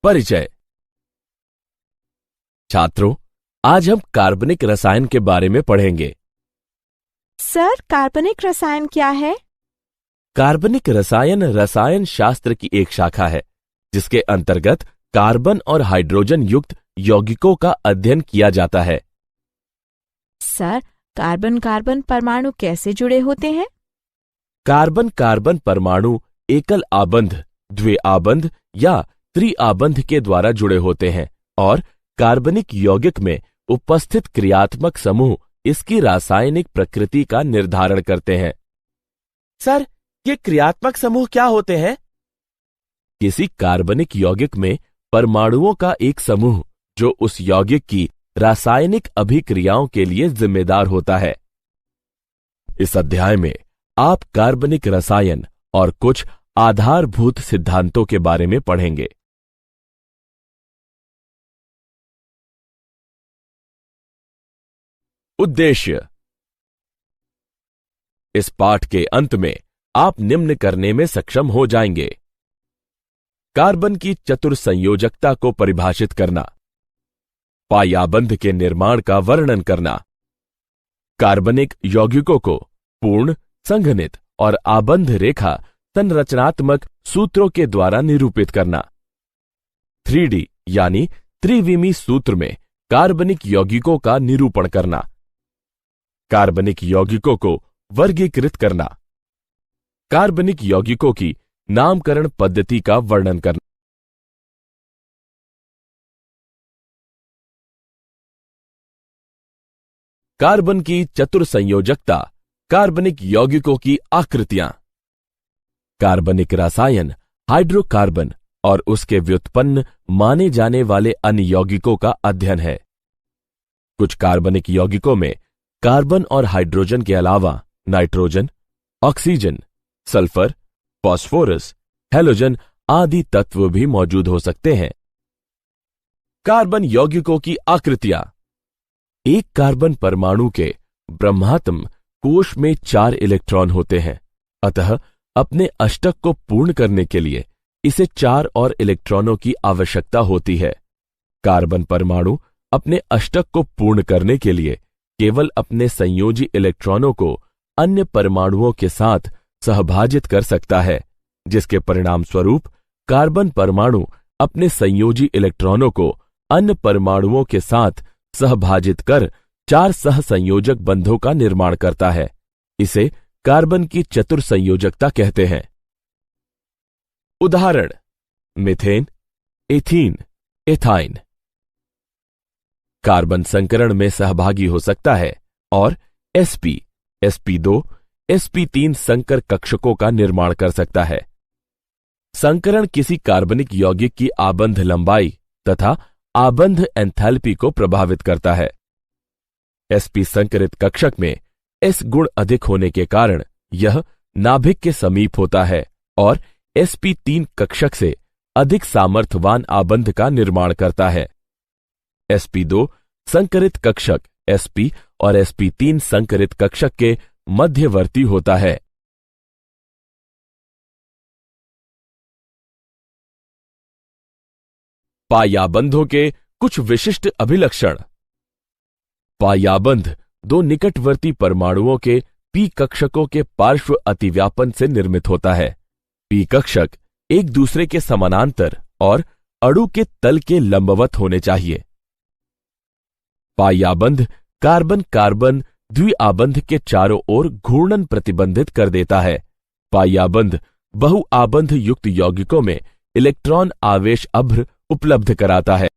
परिचय। छात्रों, आज हम कार्बनिक रसायन के बारे में पढ़ेंगे। सर, कार्बनिक रसायन क्या है? कार्बनिक रसायन रसायन शास्त्र की एक शाखा है जिसके अंतर्गत कार्बन और हाइड्रोजन युक्त यौगिकों का अध्ययन किया जाता है। सर, कार्बन कार्बन परमाणु कैसे जुड़े होते हैं? कार्बन कार्बन परमाणु एकल आबंध, द्विआबंध या त्रिआबंध के द्वारा जुड़े होते हैं और कार्बनिक यौगिक में उपस्थित क्रियात्मक समूह इसकी रासायनिक प्रकृति का निर्धारण करते हैं। सर, ये क्रियात्मक समूह क्या होते हैं? किसी कार्बनिक यौगिक में परमाणुओं का एक समूह जो उस यौगिक की रासायनिक अभिक्रियाओं के लिए जिम्मेदार होता है। इस अध्याय में आप कार्बनिक रसायन और कुछ आधारभूत सिद्धांतों के बारे में पढ़ेंगे। उद्देश्य। इस पाठ के अंत में आप निम्न करने में सक्षम हो जाएंगे: कार्बन की चतुर्संयोजकता को परिभाषित करना, पायाबंध के निर्माण का वर्णन करना, कार्बनिक यौगिकों को पूर्ण, संघनित और आबंध रेखा संरचनात्मक सूत्रों के द्वारा निरूपित करना, 3D यानी त्रिविमी सूत्र में कार्बनिक यौगिकों का निरूपण करना, कार्बनिक यौगिकों को वर्गीकृत करना, कार्बनिक यौगिकों की नामकरण पद्धति का वर्णन करना, कार्बन की चतुर्संयोजकता, कार्बनिक यौगिकों की आकृतियां, कार्बनिक रसायन हाइड्रोकार्बन और उसके व्युत्पन्न माने जाने वाले अन्य यौगिकों का अध्ययन है। कुछ कार्बनिक यौगिकों में कार्बन और हाइड्रोजन के अलावा nitrogen, oxygen, sulphur, phosphorus, halogen आदि तत्व भी मौजूद हो सकते हैं। कार्बन यौगिकों की आकृतियां। एक कार्बन परमाणु के ब्रह्मात्म कोश में 4 इलेक्ट्रॉन होते हैं, अतः अपने अष्टक को पूर्ण करने के लिए इसे 4 और इलेक्ट्रॉनों की आवश्यकता होती है। कार्बन परमाणु अपने अष्टक को पूर्ण करने के लिए केवल अपने संयोजी इलेक्ट्रॉनों को अन्य परमाणुओं के साथ सहभाजित कर सकता है, जिसके परिणाम स्वरूप कार्बन परमाणु अपने संयोजी इलेक्ट्रॉनों को अन्य परमाणुओं के साथ सहभाजित कर 4 सहसंयोजक बंधों का निर्माण करता है। इसे कार्बन की चतुर्संयोजकता कहते हैं। उदाहरण: मीथेन, एथीन, एथाइन। कार्बन संकरण में सहभागी हो सकता है और sp, sp2, sp3 संकर कक्षकों का निर्माण कर सकता है। संकरण किसी कार्बनिक यौगिक की आबंध लंबाई तथा आबंध एंथैल्पी को प्रभावित करता है। sp संकरित कक्षक में s गुण अधिक होने के कारण यह नाभिक के समीप होता है और sp3 कक्षक से अधिक सामर्थ्यवान आबंध का निर्माण करता है। sp2 संकरित कक्षक sp और sp3 संकरित कक्षक के मध्यवर्ती होता है। पायाबंधों के कुछ विशिष्ट अभिलक्षण। पायाबंध 2 निकटवर्ती परमाणुओं के p कक्षकों के पार्श्व अतिव्यापन से निर्मित होता है। p कक्षक एक दूसरे के समानांतर और अणु के तल के लंबवत होने चाहिए। पायाबंध कार्बन कार्बन द्विआबंध के चारों ओर घूर्णन प्रतिबंधित कर देता है। पायाबंध बहुआबंध युक्त यौगिकों में इलेक्ट्रॉन आवेश अभ्र उपलब्ध कराता है।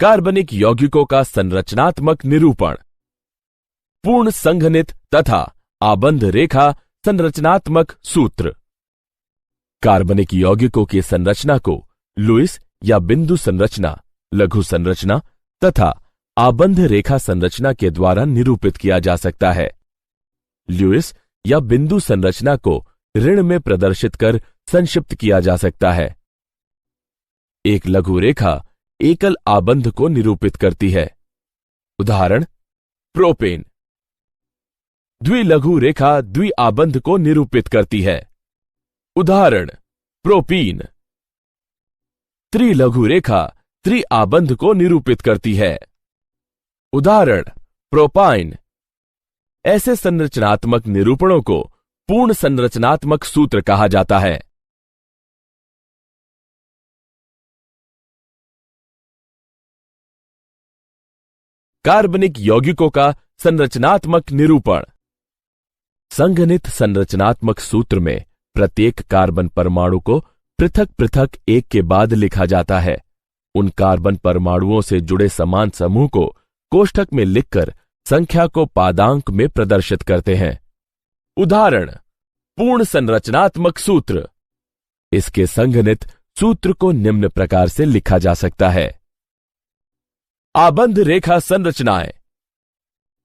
कार्बनिक यौगिकों का संरचनात्मक निरूपण। पूर्ण संघनित तथा आबंध रेखा संरचनात्मक सूत्र। कार्बनिक यौगिकों की संरचना को लुईस या बिंदु संरचना, लघु संरचना तथा आबंध रेखा संरचना के द्वारा निरूपित किया जा सकता है। लुईस या बिंदु संरचना को ऋण में प्रदर्शित कर संक्षिप्त किया जा सकता है। एक लघु रेखा एकल आबंध को निरूपित करती है। उदाहरण: प्रोपेन। द्विलघु रेखा द्विआबंध को निरूपित करती है। उदाहरण: प्रोपीन। त्रिलघु रेखा त्रिआबंध को निरूपित करती है। उदाहरण प्रोपाइन। ऐसे संरचनात्मक निरूपणों को पूर्ण संरचनात्मक सूत्र कहा जाता है। कार्बनिक यौगिकों का संरचनात्मक निरूपण। संघनित संरचनात्मक सूत्र में प्रत्येक कार्बन परमाणु को पृथक पृथक एक के बाद लिखा जाता है। उन कार्बन परमाणुओं से जुड़े समान समूह को कोष्ठक में लिखकर संख्या को पादांक में प्रदर्शित करते हैं। उदाहरण पूर्ण संरचनात्मक सूत्र। इसके संघनित सूत्र को निम्न प्रकार से लिखा जा सकता है। आबंध रेखा संरचनाएं।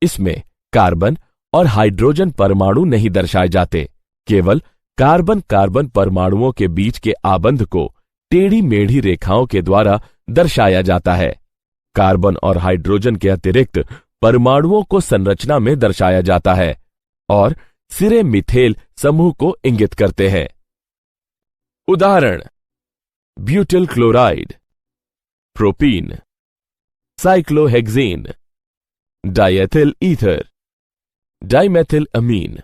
इसमें कार्बन और हाइड्रोजन परमाणु नहीं दर्शाए जाते, केवल कार्बन कार्बन परमाणुओं के बीच के आबंध को टेढ़ी मेढ़ी रेखाओं के द्वारा दर्शाया जाता है। कार्बन और हाइड्रोजन के अतिरिक्त परमाणुओं को संरचना में दर्शाया जाता है और सिरे मिथेल समूह को इंगित करते हैं। उदाहरण butyl chloride, propene, cyclohexane, diethyl ether, dimethyl amine.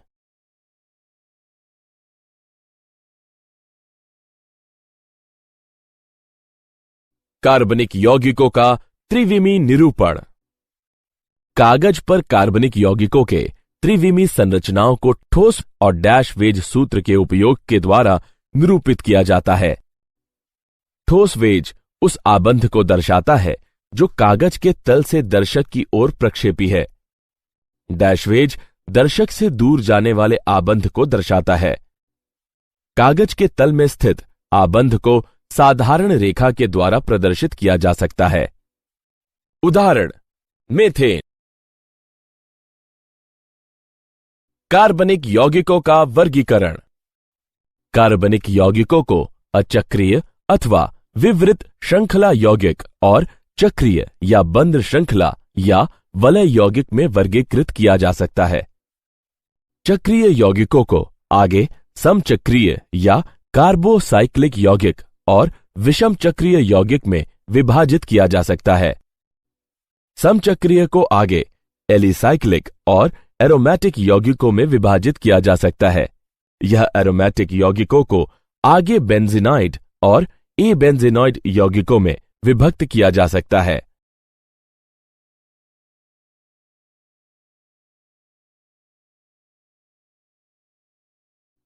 कार्बनिक यौगिकों का त्रिविमी निरूपण। कागज पर कार्बनिक यौगिकों के त्रिविमी संरचनाओं को ठोस और डैश वेज सूत्र के उपयोग के द्वारा निरूपित किया जाता है। ठोस वेज उस आबंध को दर्शाता है जो कागज के तल से दर्शक की ओर प्रक्षेपी है। डैश वेज दर्शक से दूर जाने वाले आबंध को दर्शाता है। कागज के तल में स्थित आबंध को साधारण रेखा के द्वारा प्रदर्शित किया जा सकता है। उदाहरण मेथेन। कार्बनिक यौगिकों का वर्गीकरण। कार्बनिक यौगिकों को अचक्रीय अथवा विवृत श्रृंखला यौगिक और चक्रीय या बंद श्रृंखला या वलय यौगिक में वर्गीकृत किया जा सकता है। चक्रीय यौगिकों को आगे समचक्रीय या कार्बोसाइक्लिक यौगिक और विषम चक्रीय यौगिक में विभाजित किया जा सकता है। समचक्रीय को आगे एलिसाइक्लिक और एरोमेटिक यौगिकों में विभाजित किया जा सकता है। यह एरोमेटिक यौगिकों को आगे बेंजीनाइड और एबेंजीनॉइड यौगिकों में विभक्त किया जा सकता है।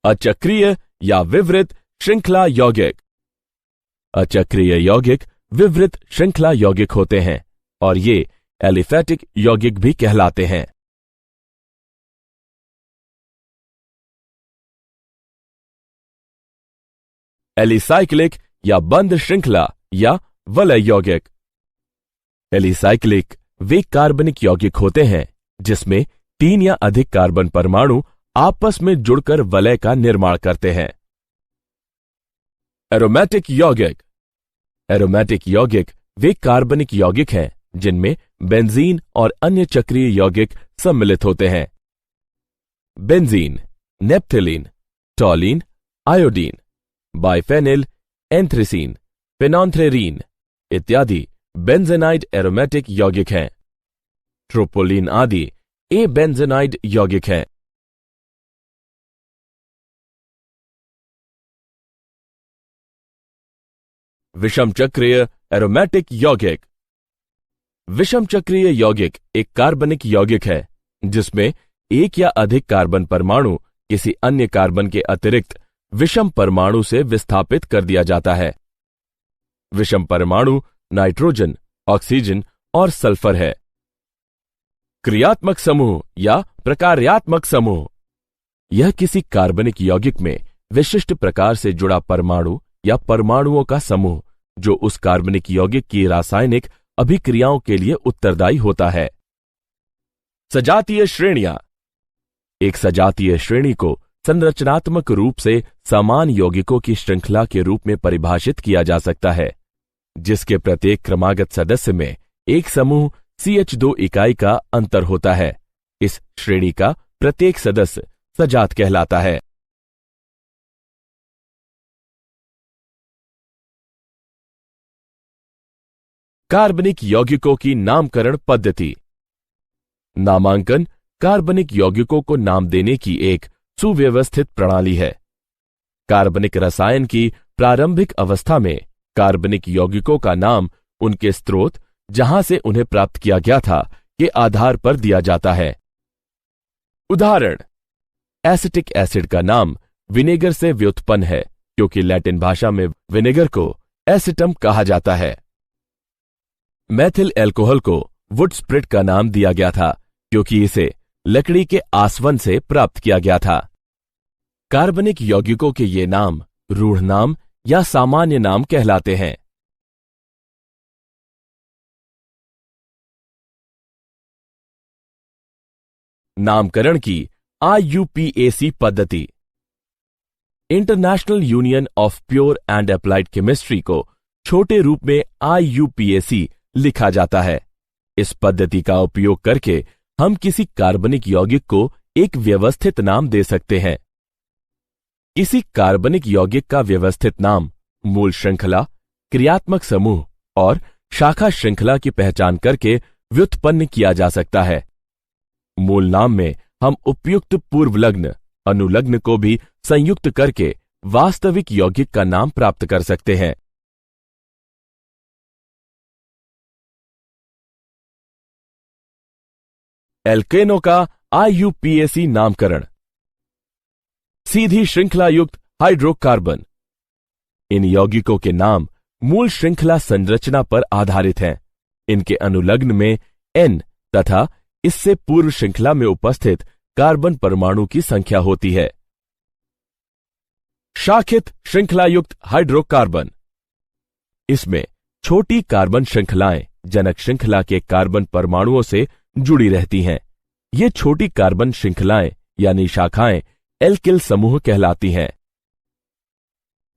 अचक्रीय या विवृत श्रृंखला यौगिक। अचक्रीय यौगिक विवृत श्रृंखला यौगिक होते हैं और ये एलिफैटिक यौगिक भी कहलाते हैं। एलिसाइक्लिक या बंद श्रृंखला या वलय यौगिक। एलिसाइक्लिक वे कार्बनिक यौगिक होते हैं जिसमें 3 या अधिक कार्बन परमाणु आपस में जुड़कर वलय का निर्माण करते हैं। एरोमेटिक यौगिक। एरोमेटिक यौगिक वे कार्बनिक यौगिक हैं जिनमें बेंजीन और अन्य चक्रीय यौगिक सम्मिलित होते हैं। बेंजीन, नेप्थलीन, टॉलीन, आयोडीन, बाइफेनिल, एंथ्रेसीन, फेनॉन्थ्रेरीन इत्यादि बेंजेनाइड एरोमेटिक यौगिक हैं। ट्रोपोलिन आदि एबेंजेनाइड यौगिक हैं। विषम चक्रीय एरोमेटिक यौगिक। विषम चक्रीय यौगिक एक कार्बनिक यौगिक है जिसमें एक या अधिक कार्बन परमाणु किसी अन्य कार्बन के अतिरिक्त विषम परमाणु से विस्थापित कर दिया जाता है। विषम परमाणु नाइट्रोजन, ऑक्सीजन और सल्फर है। क्रियात्मक समूह या प्रकार्यात्मक समूह। यह किसी कार्बनिक यौगिक में विशिष्ट प्रकार से जुड़ा परमाणु या परमाणुओं का समूह जो उस कार्बनिक यौगिक की रासायनिक अभिक्रियाओं के लिए उत्तरदायी होता है। सजातीय श्रेणियां। एक सजातीय श्रेणी को संरचनात्मक रूप से समान यौगिकों की श्रृंखला के रूप में परिभाषित किया जा सकता है जिसके प्रत्येक क्रमागत सदस्य में एक समूह CH2 इकाई का अंतर होता है। इस श्रेणी का प्रत्येक सदस्य सजात कहलाता है। कार्बनिक यौगिकों की नामकरण पद्धति। नामांकन कार्बनिक यौगिकों को नाम देने की एक सुव्यवस्थित प्रणाली है। कार्बनिक रसायन की प्रारंभिक अवस्था में कार्बनिक यौगिकों का नाम उनके स्रोत, जहां से उन्हें प्राप्त किया गया था, के आधार पर दिया जाता है। उदाहरण, एसिटिक एसिड का नाम विनेगर से व्युत्पन्न है क्योंकि लैटिन भाषा में विनेगर को एसिटम कहा जाता है। मैथिल एल्कोहल को वुड स्प्रिट का नाम दिया गया था क्योंकि इसे लकड़ी के आसवन से प्राप्त किया गया था। कार्बनिक यौगिकों के ये नाम रूढ़ नाम या सामान्य नाम कहलाते हैं। नामकरण की IUPAC पद्धति। International union of pure and applied chemistry को छोटे रूप में IUPAC लिखा जाता है। इस पद्धति का उपयोग करके हम किसी कार्बनिक यौगिक को एक व्यवस्थित नाम दे सकते हैं। किसी कार्बनिक यौगिक का व्यवस्थित नाम मूल श्रृंखला, क्रियात्मक समूह और शाखा श्रृंखला की पहचान करके व्युत्पन्न किया जा सकता है। मूल नाम में हम उपयुक्त पूर्वलग्न, अनुलग्न को भी संयुक्त करके वास्तविक यौगिक का नाम प्राप्त कर सकते हैं। एल्केनों का IUPAC नामकरण। सीधी श्रृंखला युक्त हाइड्रोकार्बन। इन यौगिकों के नाम मूल श्रृंखला संरचना पर आधारित हैं। इनके अनुलग्न में N तथा इससे पूर्व श्रृंखला में उपस्थित कार्बन परमाणु की संख्या होती है। शाखित श्रृंखला युक्त हाइड्रोकार्बन। इसमें छोटी कार्बन श्रृंखलाएं जनक श्रृंखला के कार्बन परमाणुओं से जुड़ी रहती हैं। ये छोटी कार्बन श्रृंखलाएं यानी शाखाएं एल्किल समूह कहलाती हैं।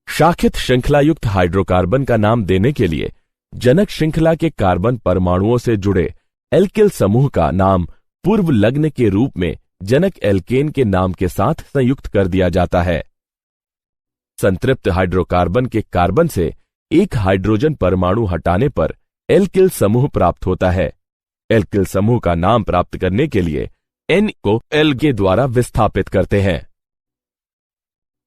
शाखित श्रृंखला युक्त हाइड्रोकार्बन का नाम देने के लिए जनक श्रृंखला के कार्बन परमाणुओं से जुड़े एल्किल समूह का नाम पूर्व लग्न के रूप में जनक एल्केन के नाम के साथ संयुक्त कर दिया जाता है। संतृप्त हाइड्रोकार्बन के कार्बन से एक हाइड्रोजन परमाणु हटाने पर एल्किल समूह प्राप्त होता है। एल्किल समूह का नाम प्राप्त करने के लिए N को L के द्वारा विस्थापित करते हैं।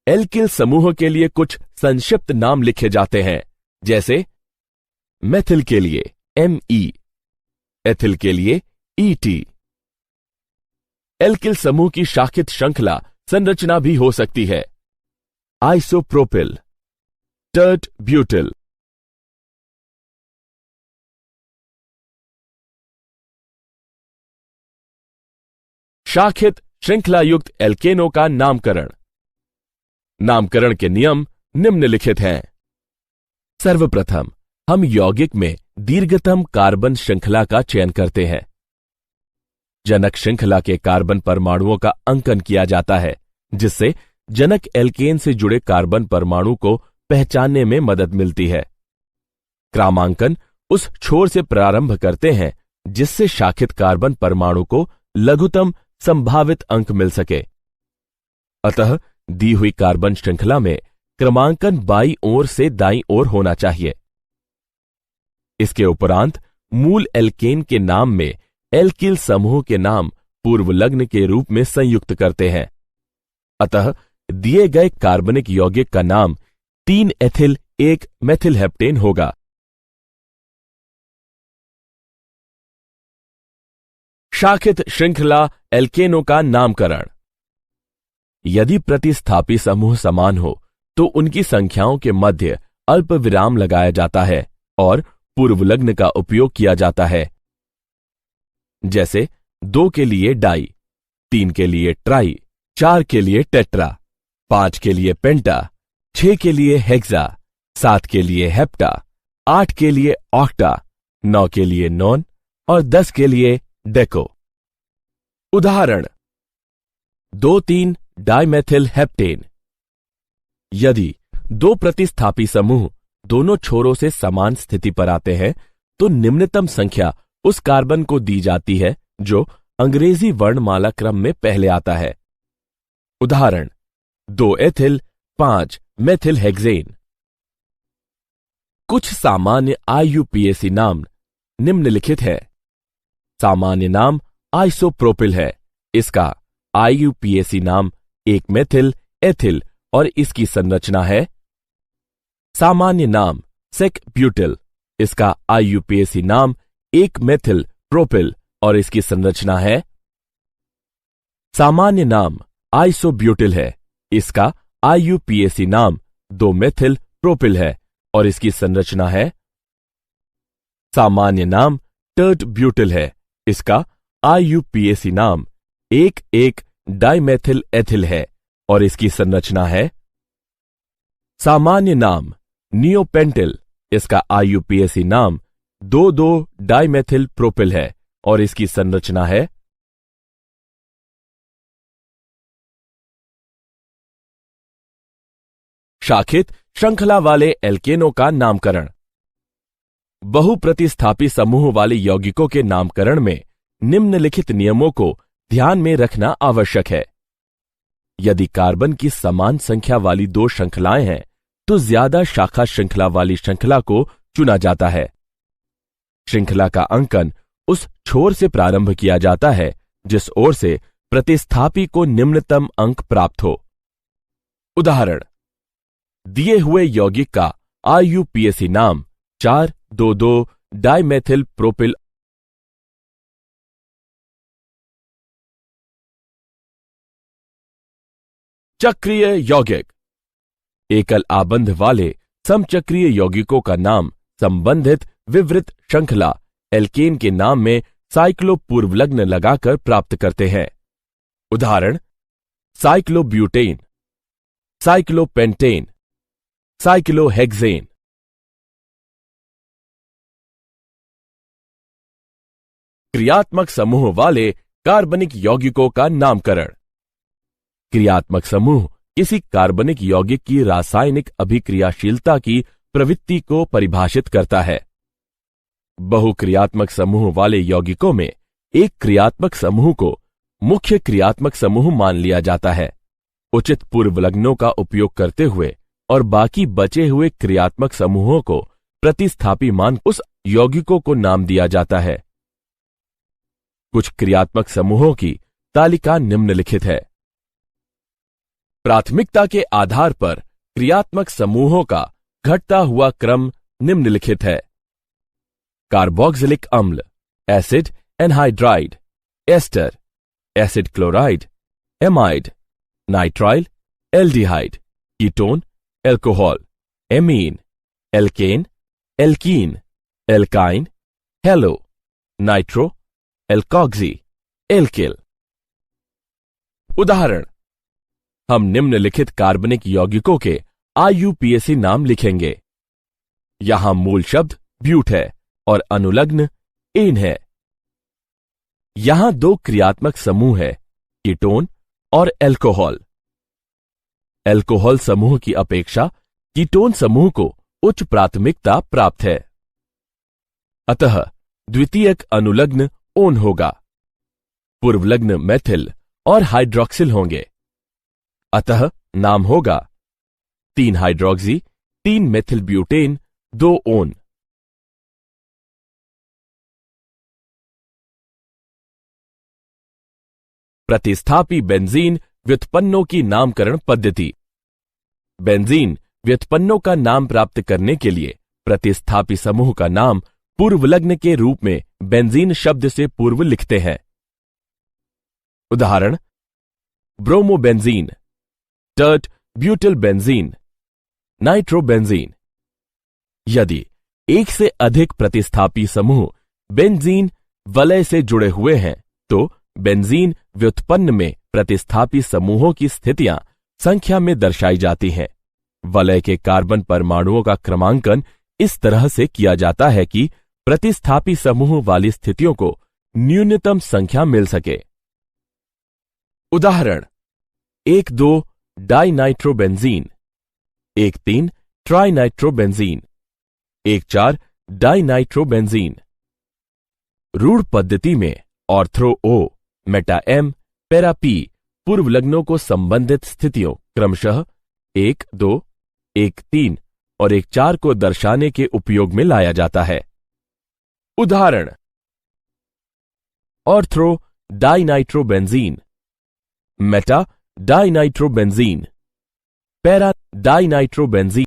एल्किल समूह के लिए कुछ संक्षिप्त नाम लिखे जाते हैं, जैसे मेथिल के लिए Me, एथिल के लिए Et। एल्किल समूह की शाखित श्रृंखला संरचना भी हो सकती है। Isopropyl, tert butyl. शाखित श्रृंखला युक्त एल्केनों का नामकरण। नामकरण के नियम निम्नलिखित हैं। सर्वप्रथम हम यौगिक में दीर्घतम कार्बन श्रृंखला का चयन करते हैं। जनक श्रृंखला के कार्बन परमाणुओं का अंकन किया जाता है, जिससे जनक एल्केन से जुड़े कार्बन परमाणु को पहचानने में मदद मिलती है। क्रमांकन उस छोर से प्रारंभ करते हैं जिससे शाखित कार्बन परमाणु को लघुतम संभावित अंक मिल सके। अतः दी हुई कार्बन श्रृंखला में क्रमांकन बाईं ओर से दाईं ओर होना चाहिए। इसके उपरांत मूल एल्केन के नाम में एल्किल समूह के नाम पूर्व लग्न के रूप में संयुक्त करते हैं। अतः दिए गए कार्बनिक यौगिक का नाम 3 एथिल 1 मेथिल हेप्टेन होगा। शाखित श्रृंखला एल्केनों का नामकरण। यदि प्रतिस्थापी समूह समान हो तो उनकी संख्याओं के मध्य अल्प विराम लगाया जाता है और पूर्वलग्न का उपयोग किया जाता है। जैसे 2 के लिए डाई, 3 के लिए ट्राई, 4 के लिए टेट्रा, 5 के लिए पेंटा, 6 के लिए हेक्सा, 7 के लिए हेप्टा, 8 के लिए ऑक्टा, 9 के लिए नॉन और 10 के लिए डेको। उदाहरण 2,3 डाइमेथिल हेप्टेन। यदि 2 प्रतिस्थापी समूह दोनों छोरों से समान स्थिति पर आते हैं तो निम्नतम संख्या उस कार्बन को दी जाती है जो अंग्रेजी वर्णमाला क्रम में पहले आता है। उदाहरण 2 एथिल 5 मेथिल हेक्सेन। कुछ सामान्य IUPAC नाम निम्नलिखित है। सामान्य नाम आइसोप्रोपिल है। इसका IUPAC नाम 1 मेथिल एथिल और इसकी संरचना है। सामान्य नाम सेक ब्यूटिल। इसका IUPAC नाम 1 मेथिल प्रोपिल और इसकी संरचना है। सामान्य नाम आइसोब्यूटिल है। इसका IUPAC नाम 2 मेथिल प्रोपिल है और इसकी संरचना है। सामान्य नाम टर्ट ब्यूटिल है। इसका IUPAC नाम 1 डाइमेथिल एथिल है और इसकी संरचना है। सामान्य नाम नियोपेंटिल। इसका IUPAC नाम 2 डाइमेथिल प्रोपिल है और इसकी संरचना है। शाखित श्रृंखला वाले एल्केनों का नामकरण। बहुप्रतिस्थापी समूह वाले यौगिकों के नामकरण में निम्नलिखित नियमों को ध्यान में रखना आवश्यक है। यदि कार्बन की समान संख्या वाली 2 श्रृंखलाएं हैं तो ज्यादा शाखा श्रृंखला वाली श्रृंखला को चुना जाता है। श्रृंखला का अंकन उस छोर से प्रारंभ किया जाता है जिस ओर से प्रतिस्थापी को निम्नतम अंक प्राप्त हो। उदाहरण, दिए हुए यौगिक का IUPAC नाम 4,2,2 डाइमेथिल प्रोपिल चक्रीय यौगिक। एकल आबंध वाले समचक्रीय यौगिकों का नाम संबंधित विवृत श्रृंखला एल्केन के नाम में साइक्लो पूर्वलग्न लगाकर प्राप्त करते हैं। उदाहरण, साइक्लोब्यूटेन, साइक्लोपेंटेन, साइक्लोहेक्सेन। क्रियात्मक समूह वाले कार्बनिक यौगिकों का नामकरण। क्रियात्मक समूह किसी कार्बनिक यौगिक की रासायनिक अभिक्रियाशीलता की प्रवृत्ति को परिभाषित करता है। बहुक्रियात्मक समूह वाले यौगिकों में एक क्रियात्मक समूह को मुख्य क्रियात्मक समूह मान लिया जाता है। उचित पूर्वलग्नों का उपयोग करते हुए और बाकी बचे हुए क्रियात्मक समूहों को प्रतिस्थापी मान उस यौगिकों को नाम दिया जाता है। कुछ क्रियात्मक समूहों की तालिका निम्नलिखित है। प्राथमिकता के आधार पर क्रियात्मक समूहों का घटता हुआ क्रम निम्नलिखित है। कार्बोक्सिलिक अम्ल, acid anhydride, ester, acid chloride, amide, nitrile, aldehyde, ketone, alcohol, amine, alkane, alkene, alkyne, halo, nitro, alkoxy, alkyl. उदाहरण, हम निम्नलिखित कार्बनिक यौगिकों के IUPAC नाम लिखेंगे। यहां मूल शब्द ब्यूट है और अनुलग्न एन है। यहां 2 क्रियात्मक समूह है, कीटोन और एल्कोहल। एल्कोहल समूह की अपेक्षा कीटोन समूह को उच्च प्राथमिकता प्राप्त है। अतः द्वितीयक अनुलग्न ओन होगा। पूर्वलग्न मेथिल और हाइड्रोक्सिल होंगे। अतः नाम होगा 3 हाइड्रोक्सी 3 मेथिल ब्यूटेन 2 ओन। प्रतिस्थापी बेंजीन व्युत्पन्नों की नामकरण पद्धति। बेंजीन व्युत्पन्नों का नाम प्राप्त करने के लिए प्रतिस्थापी समूह का नाम पूर्वलग्न के रूप में बेंजीन शब्द से पूर्व लिखते हैं। उदाहरण, bromobenzene, tert butyl benzene, nitrobenzene. यदि एक से अधिक प्रतिस्थापी समूह बेंजीन वलय से जुड़े हुए हैं तो बेंजीन व्युत्पन्न में प्रतिस्थापी समूहों की स्थितियां संख्या में दर्शाई जाती हैं। वलय के कार्बन परमाणुओं का क्रमांकन इस तरह से किया जाता है कि प्रतिस्थापी समूह वाली स्थितियों को न्यूनतम संख्या मिल सके। उदाहरण, 1,2 डाइनाइट्रोबेंजीन, 1,3 ट्राइनाइट्रोबेंजीन, 1,4 डाइनाइट्रोबेंजीन। रूढ़ पद्धति में ऑर्थो ओ, मेटा एम, पैरा पी पूर्वलग्नों को संबंधित स्थितियों क्रमशः 1, 2, 1, 3 और 1, 4 को दर्शाने के उपयोग में लाया जाता है। उदाहरण: ortho dinitrobenzene, meta dinitrobenzene, para dinitrobenzene.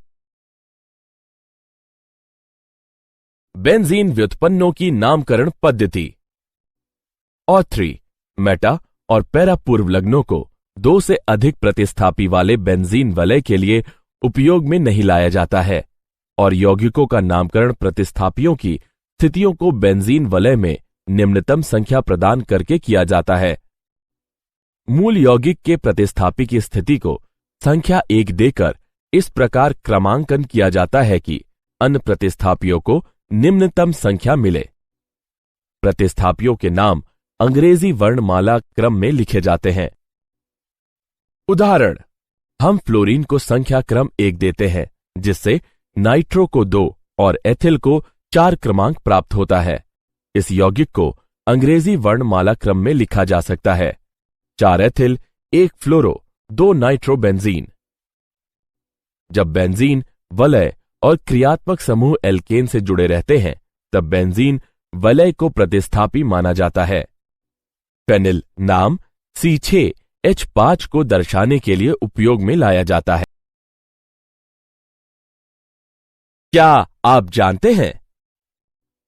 Benzene व्युत्पन्नों की नामकरण पद्धति। ऑर्थ्री, मेटा और पैरा पूर्वलग्नों को दो से अधिक प्रतिस्थापी वाले बेंजीन वलय के लिए उपयोग में नहीं लाया जाता है और यौगिकों का नामकरण प्रतिस्थापियों की स्थितियों को बेंजीन वलय में निम्नतम संख्या प्रदान करके किया जाता है। मूल यौगिक के प्रतिस्थापी की स्थिति को संख्या 1 देकर इस प्रकार क्रमांकन किया जाता है कि अन्य प्रतिस्थापियों को निम्नतम संख्या मिले। प्रतिस्थापियों के नाम अंग्रेजी वर्णमाला क्रम में लिखे जाते हैं। उदाहरण: हम फ्लोरीन को संख्या क्रम 1 देते हैं, जिससे नाइट्रो को 2 और एथिल को 4 क्रमांक प्राप्त होता है। इस यौगिक को अंग्रेजी वर्णमाला क्रम में लिखा जा सकता है: 4 एथिल, 1 फ्लोरो, 2 नाइट्रोबेंजीन। जब बेंजीन वलय और क्रियात्मक समूह एल्केन से जुड़े रहते हैं, तब बेंजीन वलय को प्रतिस्थापी माना जाता है। फेनिल नाम C6H5 को दर्शाने के लिए उपयोग में लाया जाता है। क्या आप जानते हैं,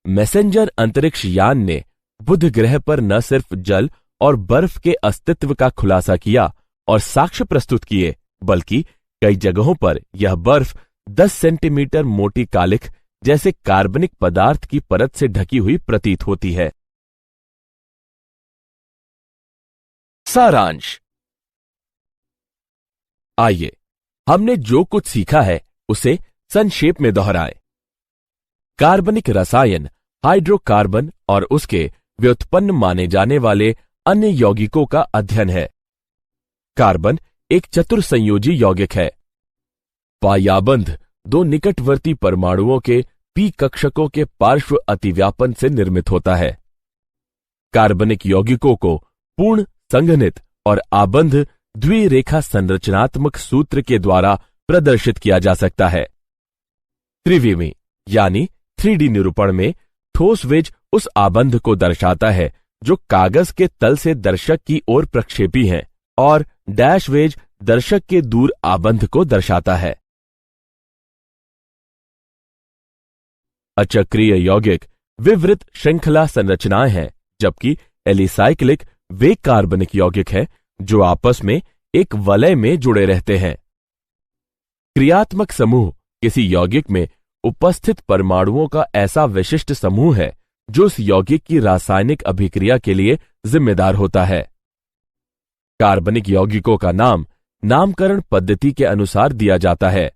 मैसेंजर अंतरिक्ष यान ने बुध ग्रह पर न सिर्फ जल और बर्फ के अस्तित्व का खुलासा किया और साक्ष्य प्रस्तुत किए, बल्कि कई जगहों पर यह बर्फ 10 सेंटीमीटर मोटी कालिख जैसे कार्बनिक पदार्थ की परत से ढकी हुई प्रतीत होती है। सारांश। आइए हमने जो कुछ सीखा है उसे संक्षेप में दोहराएं। कार्बनिक रसायन हाइड्रोकार्बन और उसके व्युत्पन्न माने जाने वाले अन्य यौगिकों का अध्ययन है। कार्बन एक चतुर्संयोजी यौगिक है। पायाबंध 2 निकटवर्ती परमाणुओं के पी कक्षकों के पार्श्व अतिव्यापन से निर्मित होता है। कार्बनिक यौगिकों को पूर्ण संघनित और आबंध द्विरेखा संरचनात्मक सूत्र के द्वारा प्रदर्शित किया जा सकता है। त्रिविमी यानी 3D निरूपण में ठोस वेज उस आबंध को दर्शाता है जो कागज के तल से दर्शक की ओर प्रक्षेपी है, और डैश वेज दर्शक के दूर आबंध को दर्शाता है। अचक्रीय यौगिक विवृत श्रृंखला संरचनाएं हैं, जबकि एलिसाइक्लिक वे कार्बनिक यौगिक हैं जो आपस में एक वलय में जुड़े रहते हैं। क्रियात्मक समूह किसी यौगिक में उपस्थित परमाणुओं का ऐसा विशिष्ट समूह है जो उस यौगिक की रासायनिक अभिक्रिया के लिए जिम्मेदार होता है। कार्बनिक यौगिकों का नाम नामकरण पद्धति के अनुसार दिया जाता है।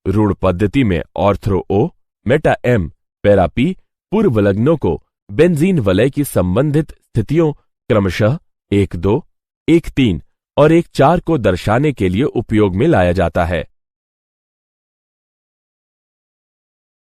रूढ़ पद्धति में ortho O, Meta M, para P पूर्वलग्नों को बेंजीन वलय की संबंधित स्थितियों क्रमशः 1-2, 1-3 और 1-4 को दर्शाने के लिए उपयोग में लाया जाता है।